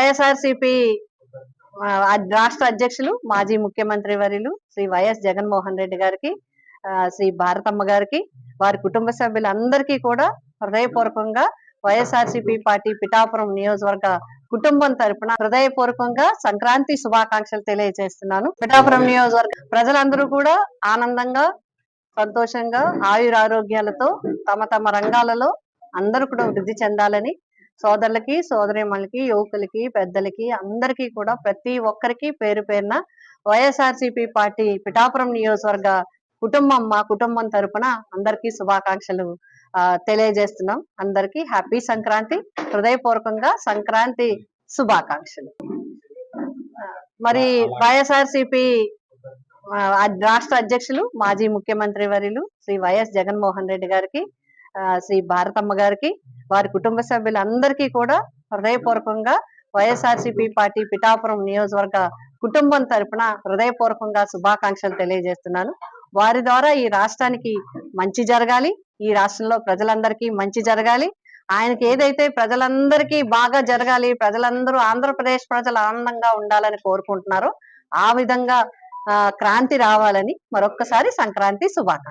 వైఎస్ఆర్సీపీ రాష్ట్ర అధ్యక్షులు మాజీ ముఖ్యమంత్రి వర్యులు శ్రీ వైఎస్ జగన్మోహన్ రెడ్డి గారికి, శ్రీ భారతమ్మ గారికి, వారి కుటుంబ సభ్యులందరికీ కూడా హృదయపూర్వకంగా వైఎస్ఆర్సీపీ పార్టీ పిఠాపురం నియోజకవర్గ కుటుంబం తరపున హృదయపూర్వకంగా సంక్రాంతి శుభాకాంక్షలు తెలియజేస్తున్నాను. పిఠాపురం నియోజకవర్గ ప్రజలందరూ కూడా ఆనందంగా, సంతోషంగా, ఆయురారోగ్యాలతో తమ తమ రంగాలలో అందరూ కూడా వృద్ధి చెందాలని సోదరులకి, సోదరీమణులకి, యువకులకి, పెద్దలకి అందరికీ కూడా ప్రతి ఒక్కరికి పేరు పేరున వైఎస్ఆర్సీపీ పార్టీ పిఠాపురం నియోజకవర్గ మా కుటుంబం తరపున అందరికీ శుభాకాంక్షలు తెలియజేస్తున్నాం. అందరికీ హ్యాపీ సంక్రాంతి, హృదయపూర్వకంగా సంక్రాంతి శుభాకాంక్షలు. మరి వైఎస్ఆర్సీపీ రాష్ట్ర అధ్యక్షులు మాజీ ముఖ్యమంత్రి వర్యులు శ్రీ వైఎస్ జగన్మోహన్ రెడ్డి గారికి, శ్రీ భారతమ్మ గారికి, వారి కుటుంబ సభ్యులందరికీ కూడా హృదయపూర్వకంగా వైఎస్ఆర్సీపీ పార్టీ పిఠాపురం నియోజకవర్గ కుటుంబం తరపున హృదయపూర్వకంగా శుభాకాంక్షలు తెలియజేస్తున్నాను. వారి ద్వారా ఈ రాష్ట్రానికి మంచి జరగాలి, ఈ రాష్ట్రంలో ప్రజలందరికీ మంచి జరగాలి, ఆయనకి ఏదైతే ప్రజలందరికీ బాగా జరగాలి, ప్రజలందరూ ఆంధ్రప్రదేశ్ ప్రజలు ఆనందంగా ఉండాలని కోరుకుంటున్నారో ఆ విధంగా క్రాంతి రావాలని మరొక్కసారి సంక్రాంతి శుభాకాంక్షలు.